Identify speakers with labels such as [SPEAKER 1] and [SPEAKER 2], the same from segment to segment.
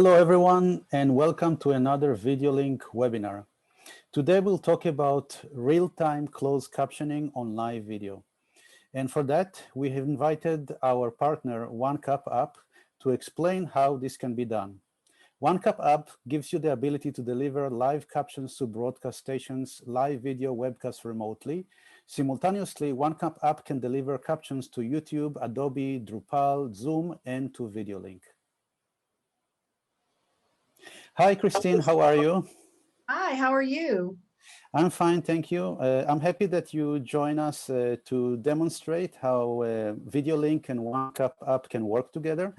[SPEAKER 1] Hello everyone, and welcome to another Videolinq webinar. Today we'll talk about real-time closed captioning on live video. And for that, we have invited our partner 1CapApp to explain how this can be done. 1CapApp gives you the ability to deliver live captions to broadcast stations, live video webcasts remotely. Simultaneously, 1CapApp can deliver captions to YouTube, Adobe, Drupal, Zoom, and to Videolinq. Hi, Christine, how are you?
[SPEAKER 2] Hi, how are you?
[SPEAKER 1] I'm fine, thank you. I'm happy that you join us to demonstrate how Videolinq and 1CapApp can work together.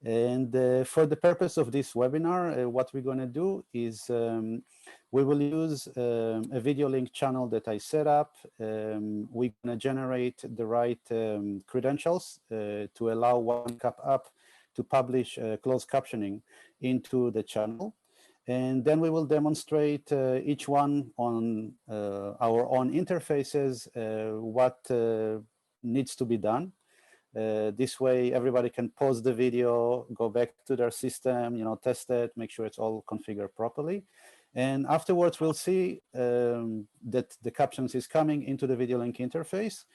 [SPEAKER 1] And for the purpose of this webinar, what we're going to do is we will use a Videolinq channel that I set up. We're going to generate the right credentials to allow 1CapApp to publish closed captioning into the channel. And then we will demonstrate each one on our own interfaces, what needs to be done. This way, everybody can pause the video, go back to their system, test it, make sure it's all configured properly. And afterwards, we'll see that the captions is coming into the Videolinq interface.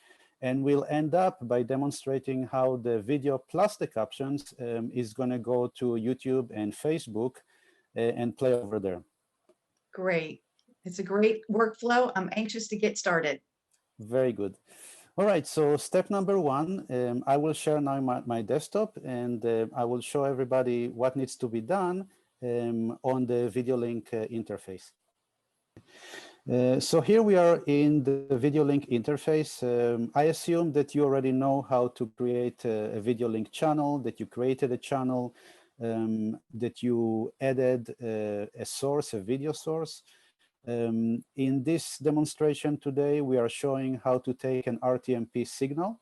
[SPEAKER 1] And we'll end up by demonstrating how the video plus the captions is going to go to YouTube and Facebook and play over there.
[SPEAKER 2] Great. It's a great workflow. I'm anxious to get started.
[SPEAKER 1] Very good. All right, so step number one, I will share now my desktop, and I will show everybody what needs to be done on the Videolinq interface. So here we are in the Videolinq interface. I assume that you already know how to create a Videolinq channel, that you created a channel, that you added a source, a video source. In this demonstration today, we are showing how to take an RTMP signal,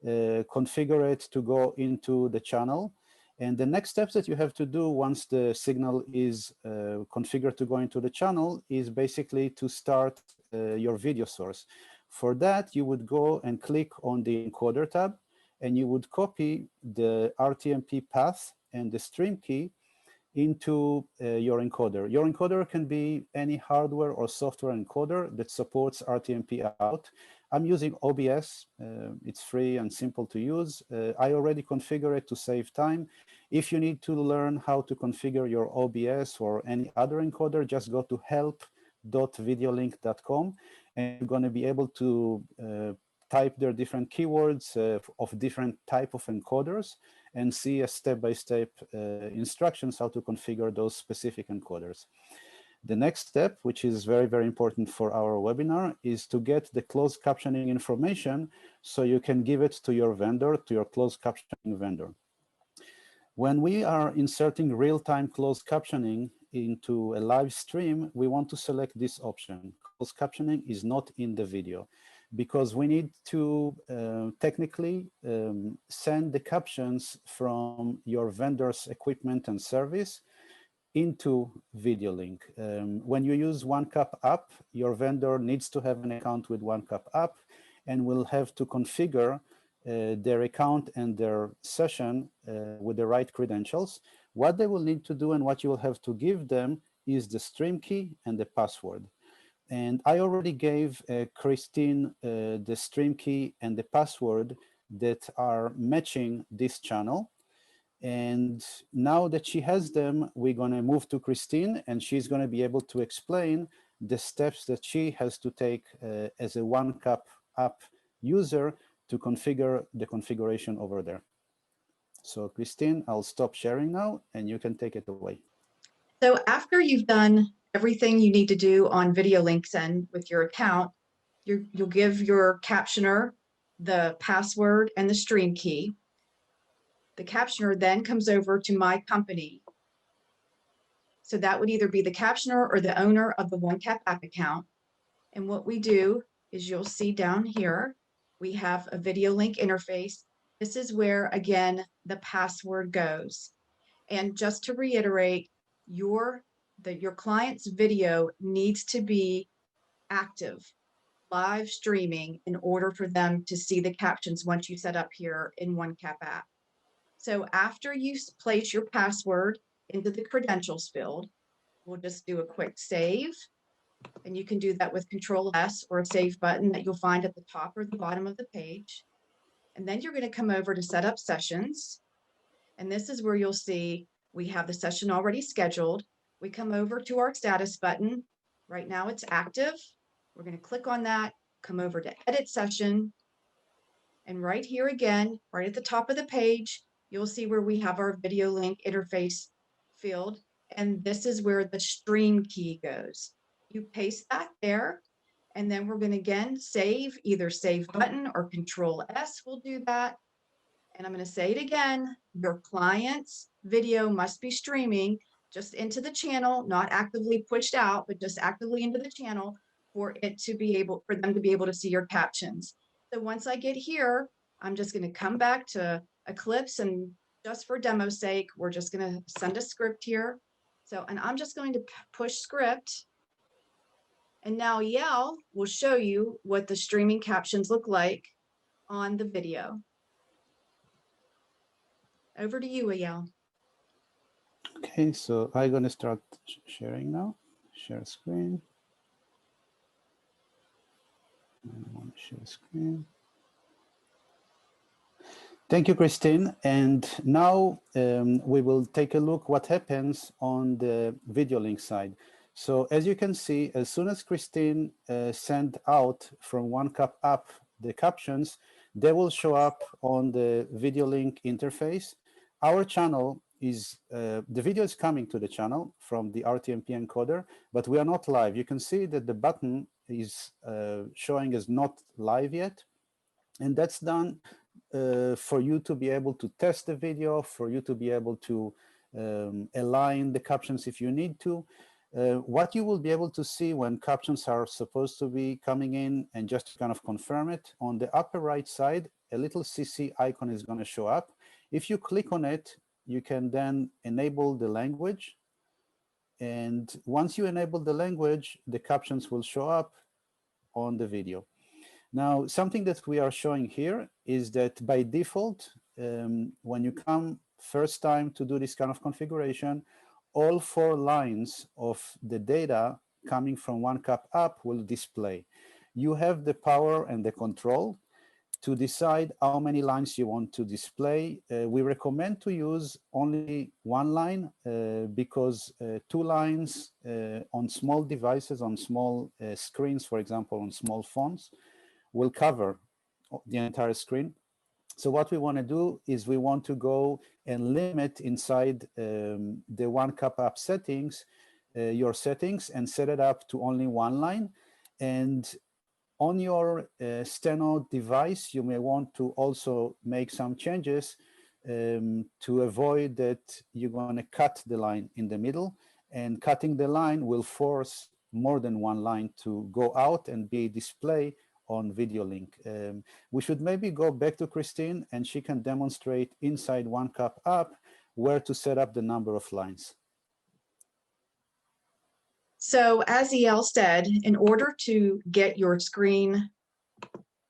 [SPEAKER 1] configure it to go into the channel. And the next steps that you have to do once the signal is configured to go into the channel is basically to start your video source. For that, you would go and click on the encoder tab, and you would copy the RTMP path and the stream key into your encoder. Your encoder can be any hardware or software encoder that supports RTMP out. I'm using OBS. It's free and simple to use. I already configure it to save time. If you need to learn how to configure your OBS or any other encoder, just go to help.videolinq.com, and you're going to be able to type their different keywords of different type of encoders and see a step-by-step instructions how to configure those specific encoders. The next step, which is very, very important for our webinar, is to get the closed captioning information so you can give it to your vendor, to your closed captioning vendor. When we are inserting real-time closed captioning into a live stream, we want to select this option. Closed captioning is not in the video, because we need to technically send the captions from your vendor's equipment and service into Videolinq. When you use 1CapApp, your vendor needs to have an account with 1CapApp and will have to configure their account and their session with the right credentials. What they will need to do and what you will have to give them is the stream key and the password. And I already gave Christine the stream key and the password that are matching this channel. And now that she has them, we're going to move to Christine, and she's going to be able to explain the steps that she has to take as a 1CapApp user to configure the configuration over there. So Christine, I'll stop sharing now, and you can take it away.
[SPEAKER 2] So after you've done everything you need to do on Videolinq's end with your account, you'll give your captioner the password and the stream key. The captioner then comes over to my company. So that would either be the captioner or the owner of the 1CapApp account. And what we do is, you'll see down here, we have a Videolinq interface. This is where, again, the password goes. And just to reiterate, your client's video needs to be active, live streaming, in order for them to see the captions once you set up here in 1CapApp. So after you place your password into the credentials field. We'll just do a quick save. And you can do that with Control S or a save button that you'll find at the top or the bottom of the page. And then you're going to come over to set up sessions. And this is where you'll see we have the session already scheduled. We come over to our status button. Right now it's active. We're going to click on that, come over to edit session. And right here again, right at the top of the page, you'll see where we have our Videolinq interface field. And this is where the stream key goes. You paste that there, and then we're going to again save, either save button or Control S will do that. And I'm going to say it again, your client's video must be streaming just into the channel, not actively pushed out, but just actively into the channel for them to be able to see your captions. So once I get here, I'm just going to come back to Eclipse, and just for demo's sake, we're just going to send a script here. So, and I'm just going to push script. And now Yael will show you what the streaming captions look like on the video. Over to you, Yael.
[SPEAKER 1] Okay, so I'm going to start sharing now. Share screen. I want to share screen. Thank you, Christine. And now we will take a look what happens on the Videolinq side. So as you can see, as soon as Christine sent out from 1CapApp the captions, they will show up on the Videolinq interface. Our channel is, the video is coming to the channel from the RTMP encoder, but we are not live. You can see that the button is showing as not live yet. And that's done for you to be able to test the video, for you to be able to align the captions if you need to. What you will be able to see when captions are supposed to be coming in, and just to kind of confirm it, on the upper right side, a little CC icon is going to show up. If you click on it, you can then enable the language. And once you enable the language, the captions will show up on the video. Now, something that we are showing here is that by default, when you come first time to do this kind of configuration, all 4 lines of the data coming from 1CapApp will display. You have the power and the control to decide how many lines you want to display. We recommend to use only 1 line because 2 lines on small devices, on small screens, for example, on small phones, will cover the entire screen. So what we want to do is we want to go and limit inside the 1CapApp settings, your settings, and set it up to only 1 line. And on your Steno device, you may want to also make some changes to avoid that you're going to cut the line in the middle, and cutting the line will force more than 1 line to go out and be displayed on Videolinq. We should maybe go back to Christine, and she can demonstrate inside 1CapApp where to set up the number of lines.
[SPEAKER 2] So as Yael said, in order to get your screen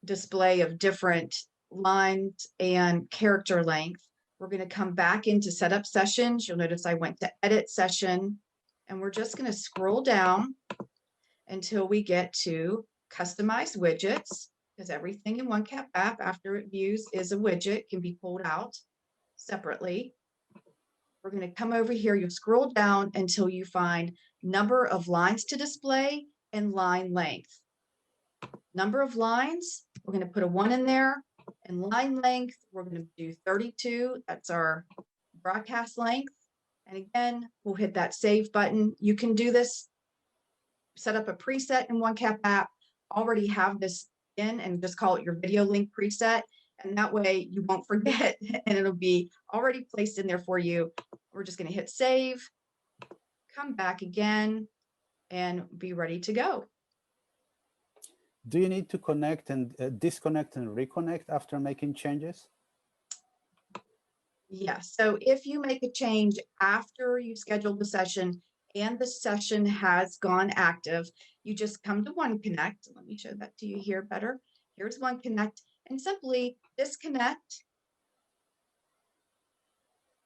[SPEAKER 2] display of different lines and character length, we're going to come back into setup sessions. You'll notice I went to edit session, and we're just going to scroll down until we get to customize widgets, because everything in 1CapApp after it views is a widget, can be pulled out separately. We're going to come over here, you'll scroll down until you find number of lines to display and line length. Number of lines, we're going to put a 1 in there, and line length, we're going to do 32. That's our broadcast length. And again, we'll hit that save button. You can do this, set up a preset in 1CapApp, already have this in, and just call it your Videolinq preset. And that way you won't forget, and it'll be already placed in there for you. We're just going to hit save, come back again, and be ready to go.
[SPEAKER 1] Do you need to connect and disconnect and reconnect after making changes?
[SPEAKER 2] Yes. So if you make a change after you scheduled the session and the session has gone active, you just come to OneConnect. Let me show that to you here better. Here's OneConnect, and simply disconnect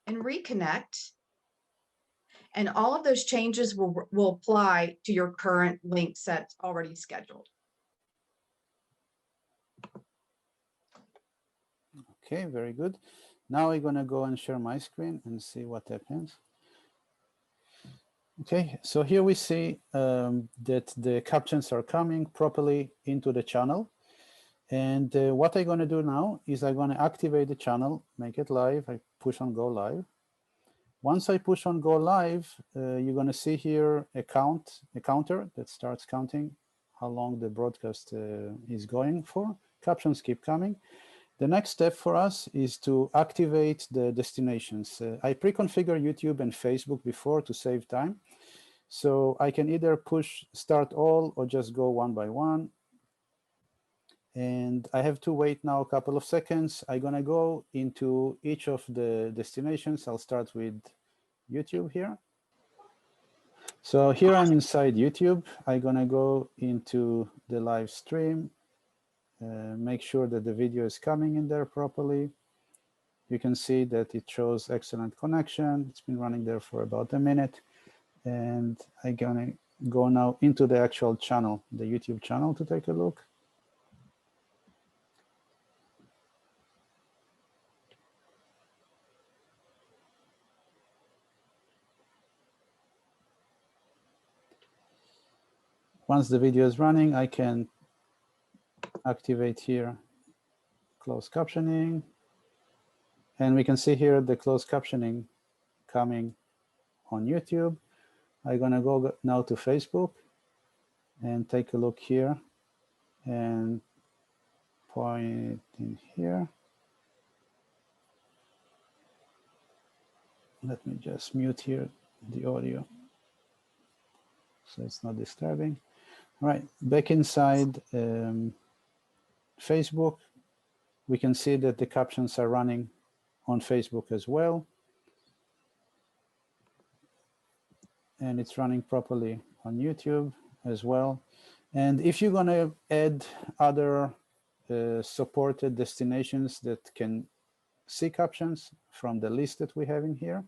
[SPEAKER 2] and reconnect. And all of those changes will apply to your current link set already scheduled.
[SPEAKER 1] Okay, very good. Now I'm going to go and share my screen and see what happens. Okay, so here we see that the captions are coming properly into the channel. And what I'm going to do now is I'm going to activate the channel, make it live. I push on go live. Once I push on go live, you're going to see here a counter that starts counting how long the broadcast is going for. Captions keep coming. The next step for us is to activate the destinations. I pre-configure YouTube and Facebook before to save time. So I can either push start all or just go one by one. And I have to wait now a couple of seconds. I'm going to go into each of the destinations. I'll start with YouTube here. So here I'm inside YouTube. I'm going to go into the live stream. Make sure that the video is coming in there properly. You can see that it shows excellent connection. It's been running there for about a minute. And I'm going to go now into the actual channel, the YouTube channel, to take a look. Once the video is running, I can activate here closed captioning. And we can see here the closed captioning coming on YouTube. I'm going to go now to Facebook and take a look here and point in here. Let me just mute here the audio so it's not disturbing. All right, back inside Facebook, we can see that the captions are running on Facebook as well. And it's running properly on YouTube as well. And if you're going to add other supported destinations that can see captions from the list that we have in here,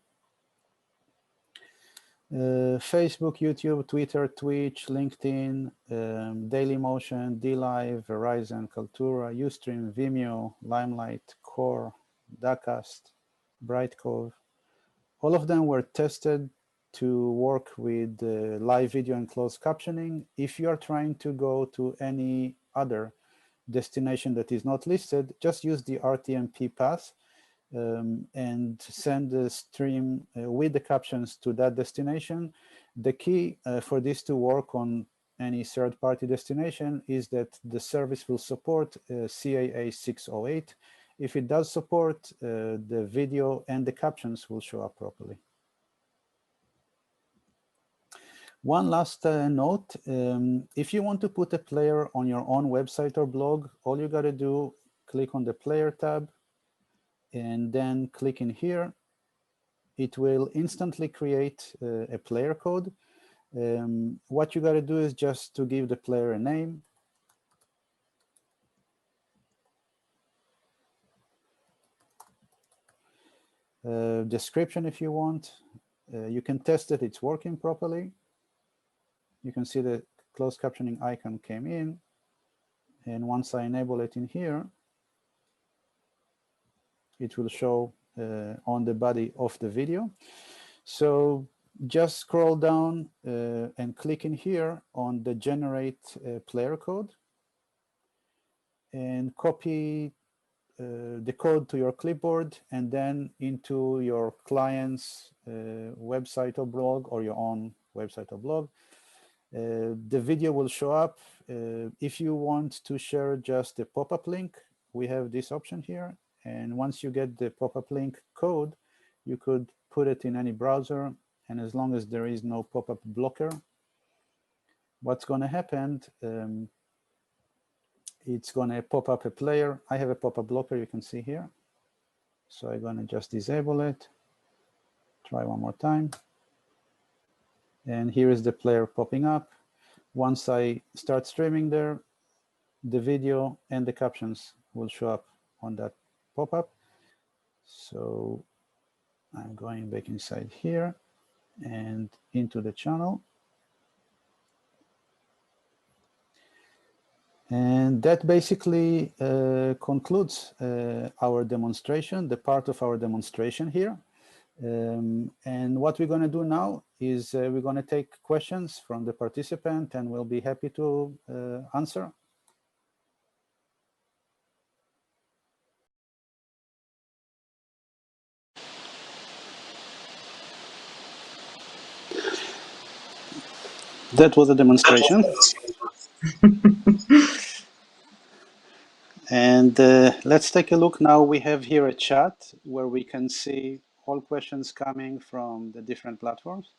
[SPEAKER 1] Facebook, YouTube, Twitter, Twitch, LinkedIn, Dailymotion, DLive, Verizon, Kaltura, Ustream, Vimeo, Limelight, Core, Dacast, Brightcove. All of them were tested to work with live video and closed captioning. If you are trying to go to any other destination that is not listed, just use the RTMP path and send the stream with the captions to that destination. The key for this to work on any third-party destination is that the service will support CAA 608. If it does support, the video and the captions will show up properly. One last note, if you want to put a player on your own website or blog, all you got to do, click on the player tab, and then click in here. It will instantly create a player code. What you got to do is just to give the player a name. Description if you want. You can test that it's working properly. You can see the closed captioning icon came in. And once I enable it in here, it will show on the body of the video. So just scroll down and click in here on the generate player code and copy the code to your clipboard and then into your client's website or blog or your own website or blog. The video will show up. If you want to share just a pop-up link, we have this option here. And once you get the pop-up link code, you could put it in any browser. And as long as there is no pop-up blocker, what's going to happen, it's going to pop up a player. I have a pop-up blocker, you can see here. So I'm going to just disable it. Try one more time. And here is the player popping up. Once I start streaming there, the video and the captions will show up on that pop-up. So I'm going back inside here and into the channel. And that basically concludes our demonstration, the part of our demonstration here. And what we're going to do now is we're going to take questions from the participant, and we'll be happy to answer. That was a demonstration. And let's take a look now. We have here a chat where we can see all questions coming from the different platforms.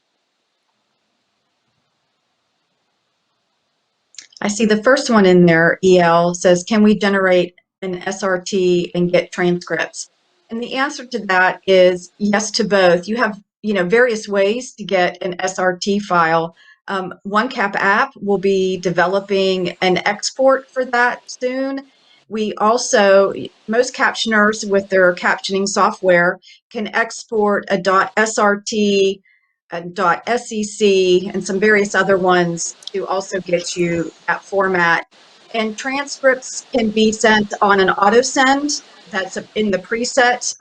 [SPEAKER 2] I see the first one in there, EL, says, can we generate an SRT and get transcripts? And the answer to that is yes to both. You have, various ways to get an SRT file. 1CapApp will be developing an export for that soon. We also, most captioners with their captioning software can export a .srt, a .sec, and some various other ones to also get you that format. And transcripts can be sent on an auto send that's in the preset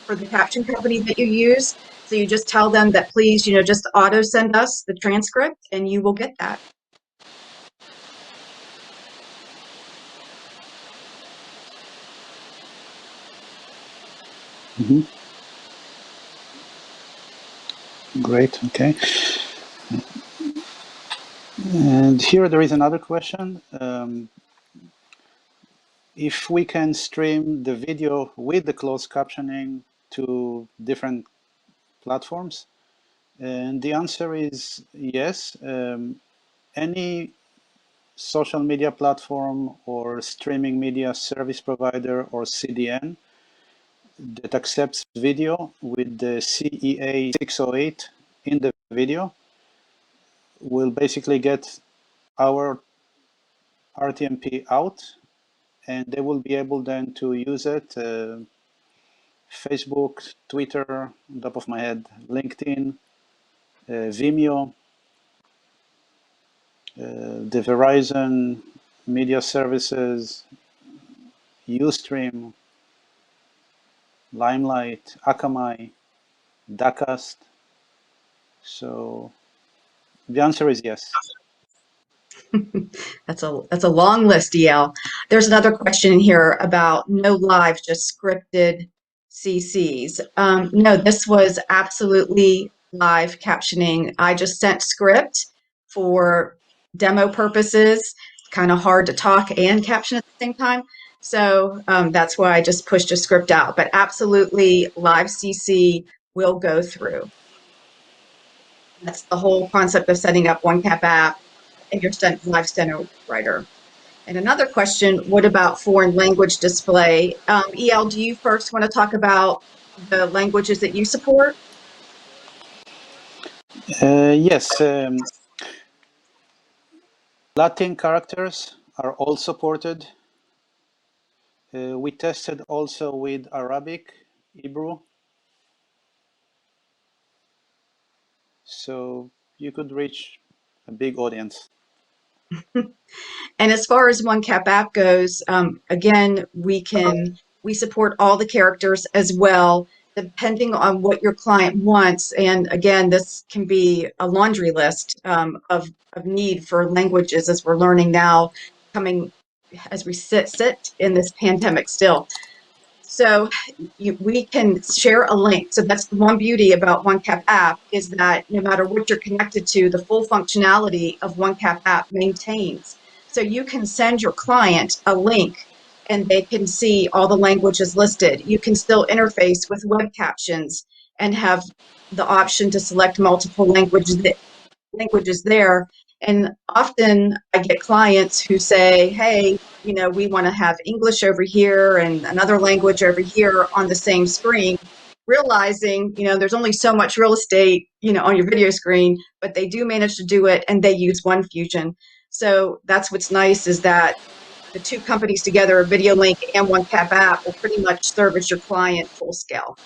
[SPEAKER 2] for the caption company that you use. So you just tell them that please, just auto send us the transcript and you will get that.
[SPEAKER 1] Mm-hmm. Great, okay. And here there is another question. If we can stream the video with the closed captioning to different platforms, and the answer is yes. Any social media platform or streaming media service provider or CDN that accepts video with the CEA 608 in the video will basically get our RTMP out, and they will be able then to use it. Facebook, Twitter, on top of my head, LinkedIn, Vimeo, the Verizon media services, Ustream, Limelight, Akamai, Dacast. So the answer is yes.
[SPEAKER 2] That's a long list, EL. There's another question in here about no live, just scripted CCs. No, this was absolutely live captioning. I just sent script for demo purposes. It's kind of hard to talk and caption at the same time. So that's why I just pushed a script out, but absolutely live CC will go through. That's the whole concept of setting up 1CapApp and your live steno writer. And another question, what about foreign language display? EL, do you first want to talk about the languages that you support?
[SPEAKER 1] Yes, Latin characters are all supported. We tested also with Arabic, Hebrew. So you could reach a big audience.
[SPEAKER 2] And as far as 1CapApp goes, again, we support all the characters as well, depending on what your client wants. And again, this can be a laundry list of need for languages as we're learning now, coming as we sit in this pandemic still. So we can share a link. So that's the one beauty about 1CapApp is that no matter what you're connected to, the full functionality of 1CapApp maintains. So you can send your client a link and they can see all the languages listed. You can still interface with web captions and have the option to select multiple languages there. And often I get clients who say, hey, we want to have English over here and another language over here on the same screen, realizing, there's only so much real estate, on your video screen, but they do manage to do it and they use OneFusion. So that's what's nice is that the two companies together, Videolinq and 1CapApp, will pretty much service your client full scale.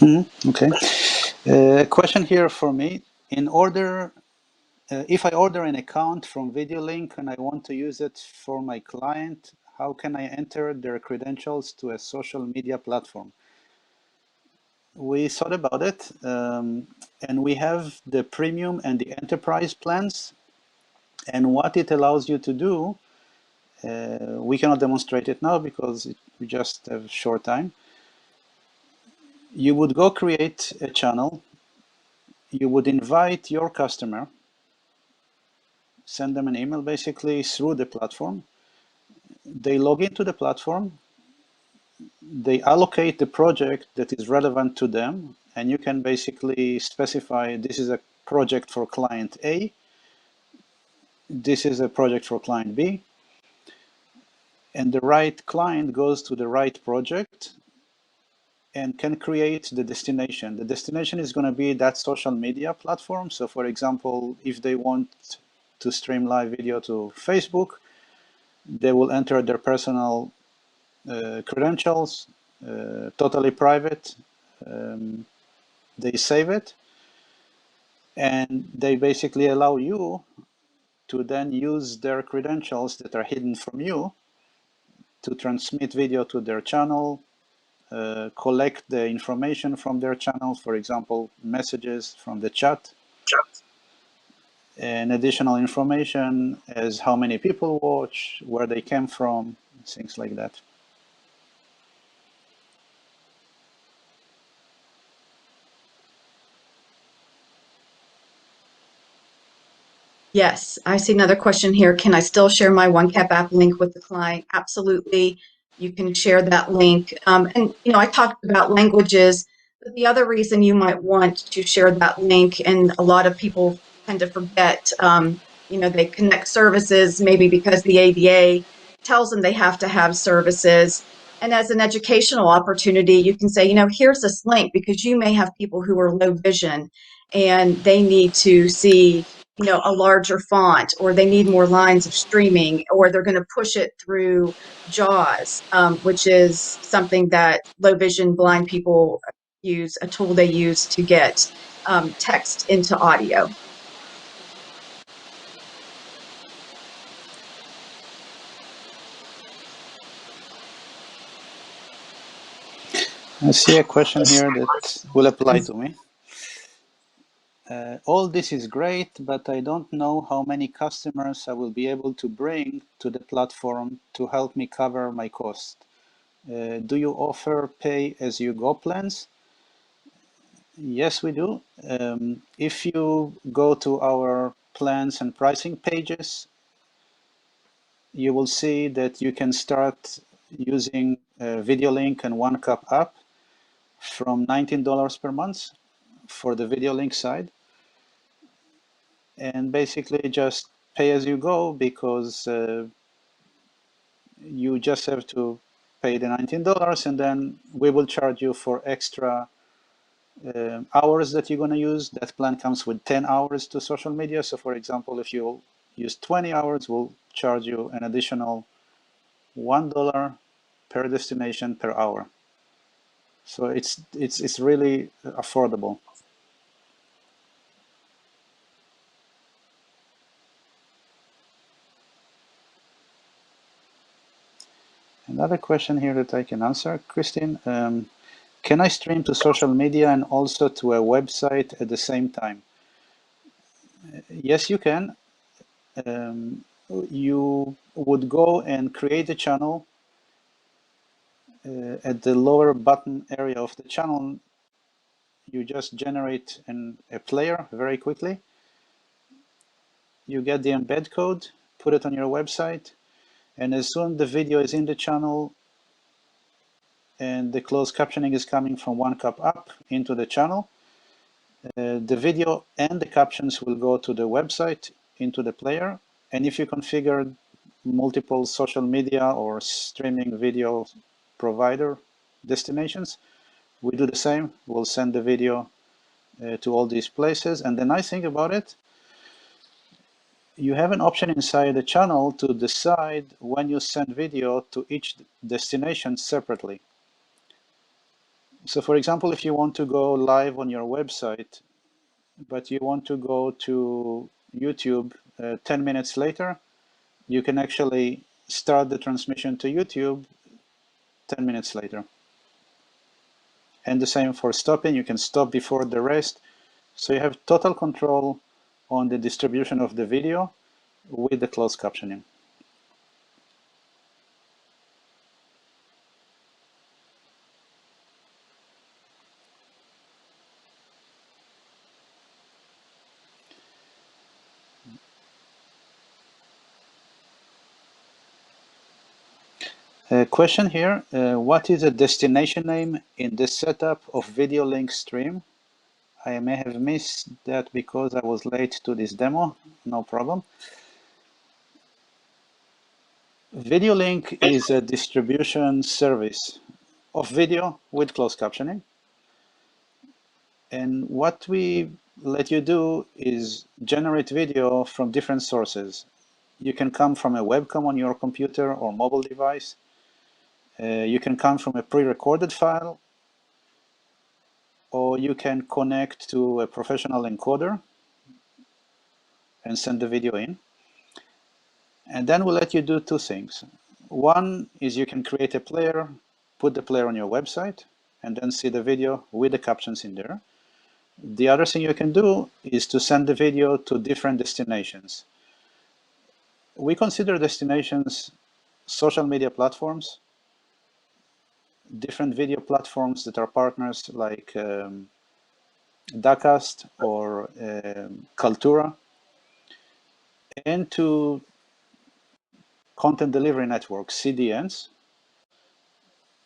[SPEAKER 1] Okay. Question here for me. In order, if I order an account from Videolinq and I want to use it for my client, how can I enter their credentials to a social media platform? We thought about it, and we have the premium and the enterprise plans. And what it allows you to do, we cannot demonstrate it now because we just have short time. You would go create a channel. You would invite your customer, send them an email basically through the platform. They log into the platform. They allocate the project that is relevant to them. And you can basically specify this is a project for client A. This is a project for client B. And the right client goes to the right project and can create the destination. The destination is going to be that social media platform. So for example, if they want to stream live video to Facebook, they will enter their personal credentials, totally private. They save it, and they basically allow you to then use their credentials that are hidden from you to transmit video to their channel, collect the information from their channel, for example, messages from the chat, and additional information as how many people watch, where they came from, things like that.
[SPEAKER 2] Yes, I see another question here. Can I still share my 1CapApp link with the client? Absolutely. You can share that link. And, I talked about languages, but the other reason you might want to share that link, and a lot of people tend to forget, they connect services, maybe because the ABA tells them they have to have services. And as an educational opportunity, you can say, here's this link because you may have people who are low vision and they need to see a larger font, or they need more lines of streaming, or they're going to push it through JAWS, which is something that low vision blind people use, a tool they use to get text into audio.
[SPEAKER 1] I see a question here that will apply to me. All this is great, but I don't know how many customers I will be able to bring to the platform to help me cover my cost. Do you offer pay-as-you-go plans? Yes, we do. If you go to our plans and pricing pages, you will see that you can start using Videolinq and 1CapApp from $19 per month for the Videolinq side. And basically just pay as you go, because you just have to pay the $19 and then we will charge you for extra hours that you're going to use. That plan comes with 10 hours to social media. So for example, if you use 20 hours, we'll charge you an additional $1 per destination per hour. So it's really affordable. Another question here that I can answer, Christine. Can I stream to social media and also to a website at the same time? Yes, you can. You would go and create a channel. At the lower button area of the channel, you just generate a player very quickly. You get the embed code, put it on your website, and as soon the video is in the channel and the closed captioning is coming from 1CapApp into the channel, the video and the captions will go to the website into the player. And if you configure multiple social media or streaming video provider destinations, we do the same. We'll send the video to all these places. And the nice thing about it, you have an option inside the channel to decide when you send video to each destination separately. So for example, if you want to go live on your website, but you want to go to YouTube 10 minutes later, you can actually start the transmission to YouTube 10 minutes later. And the same for stopping, you can stop before the rest. So you have total control on the distribution of the video with the closed captioning. Question here, what is a destination name in the setup of Videolinq stream? I may have missed that because I was late to this demo, no problem. Videolinq is a distribution service of video with closed captioning. And what we let you do is generate video from different sources. You can come from a webcam on your computer or mobile device. You can come from a pre-recorded file, or you can connect to a professional encoder and send the video in. And then we'll let you do two things. One is you can create a player, put the player on your website, and then see the video with the captions in there. The other thing you can do is to send the video to different destinations. We consider destinations social media platforms, different video platforms that are partners like Dacast or Kaltura, and to content delivery networks, CDNs,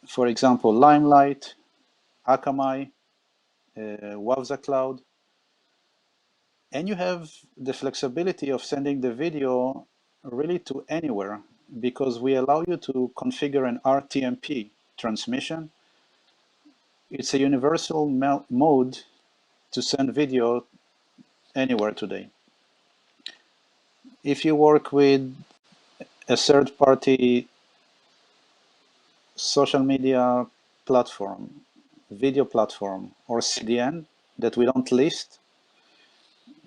[SPEAKER 1] for example, Limelight, Akamai, Wavza Cloud, and you have the flexibility of sending the video really to anywhere because we allow you to configure an RTMP transmission. It's a universal mode to send video anywhere today. If you work with a third-party social media platform, video platform, or CDN that we don't list,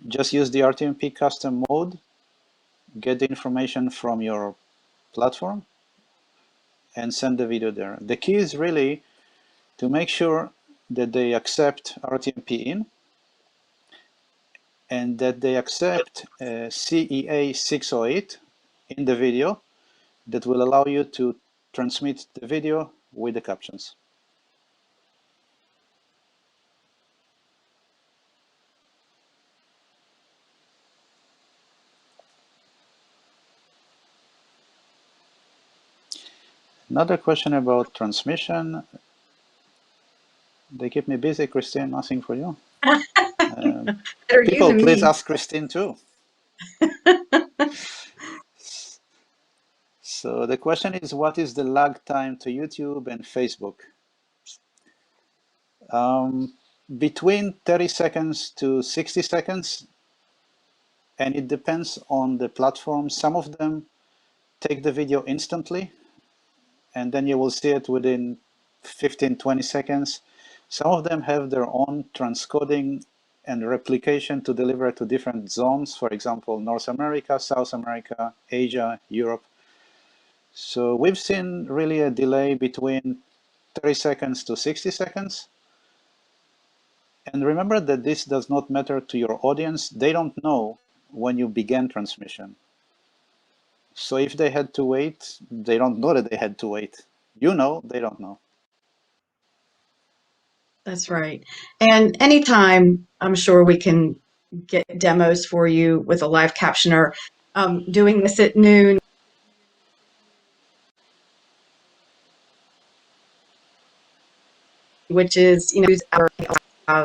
[SPEAKER 1] just use the RTMP custom mode, get the information from your platform, and send the video there. The key is really to make sure that they accept RTMP in and that they accept CEA 608 in the video that will allow you to transmit the video with the captions. Another question about transmission. They keep me busy, Christine, nothing for you.
[SPEAKER 2] Better you
[SPEAKER 1] People,
[SPEAKER 2] than
[SPEAKER 1] please
[SPEAKER 2] me.
[SPEAKER 1] ask Christine too. So the question is, what is the lag time to YouTube and Facebook? Between 30 seconds to 60 seconds, and it depends on the platform. Some of them take the video instantly, and then you will see it within 15, 20 seconds. Some of them have their own transcoding and replication to deliver to different zones, for example, North America, South America, Asia, Europe. So we've seen really a delay between 30 seconds to 60 seconds. And remember that this does not matter to your audience. They don't know when you began transmission. So if they had to wait, they don't know that they had to wait. You know, they don't know.
[SPEAKER 2] That's right. And anytime, I'm sure we can get demos for you with a live captioner. Doing this at noon, which is,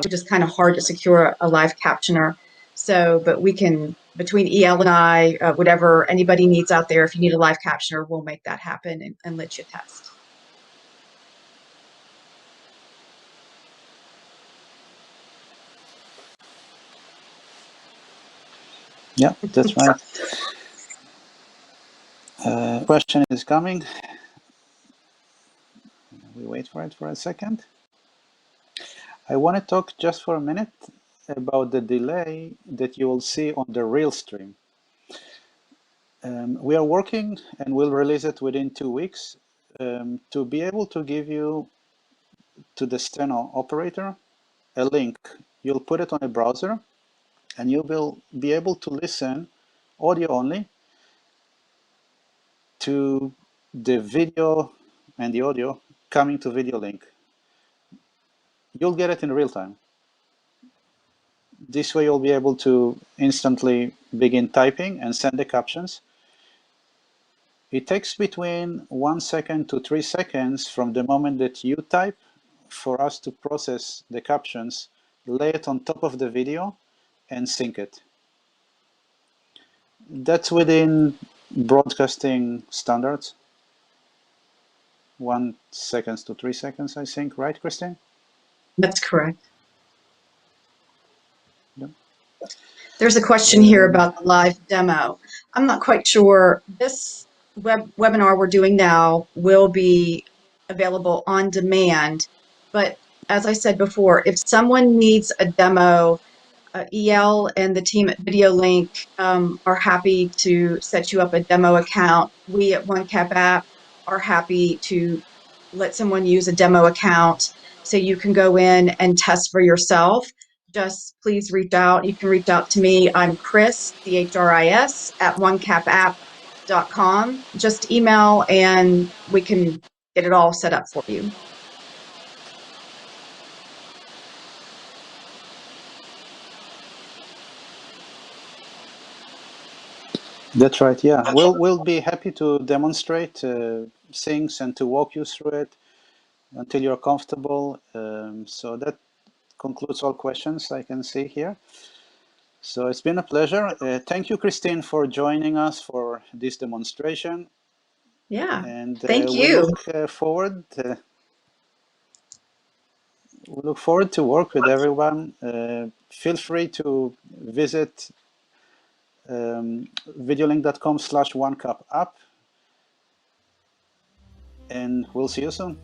[SPEAKER 2] just kind of hard to secure a live captioner. So, but we can, between EL and I, whatever anybody needs out there, if you need a live captioner, we'll make that happen and let you test.
[SPEAKER 1] Yeah, that's right. Question is coming. We wait for it for a second. I want to talk just for a minute about the delay that you will see on the real stream. We are working and we'll release it within 2 weeks to be able to give you to the steno operator a link. You'll put it on a browser and you will be able to listen audio only to the video and the audio coming to Videolinq. You'll get it in real time. This way you'll be able to instantly begin typing and send the captions. It takes between 1 second to 3 seconds from the moment that you type for us to process the captions, lay it on top of the video, and sync it. That's within broadcasting standards. 1 second to 3 seconds, I think, right, Christine?
[SPEAKER 2] That's correct.
[SPEAKER 1] Yeah.
[SPEAKER 2] There's a question here about the live demo. I'm not quite sure. This webinar we're doing now will be available on demand, but as I said before, if someone needs a demo, EL and the team at Videolinq are happy to set you up a demo account. We at 1CapApp are happy to let someone use a demo account so you can go in and test for yourself. Just please reach out. You can reach out to me. I'm Chris, CHRIS, at 1CapApp.com. Just email and we can get it all set up for you.
[SPEAKER 1] That's right, yeah. We'll be happy to demonstrate things and to walk you through it until you're comfortable. So that concludes all questions I can see here. So it's been a pleasure. Thank you, Christine, for joining us for this demonstration.
[SPEAKER 2] Yeah,
[SPEAKER 1] And
[SPEAKER 2] thank
[SPEAKER 1] we
[SPEAKER 2] you.
[SPEAKER 1] look forward. We look forward to work with everyone. Feel free to visit videolinq.com/1CapApp, and we'll see you soon.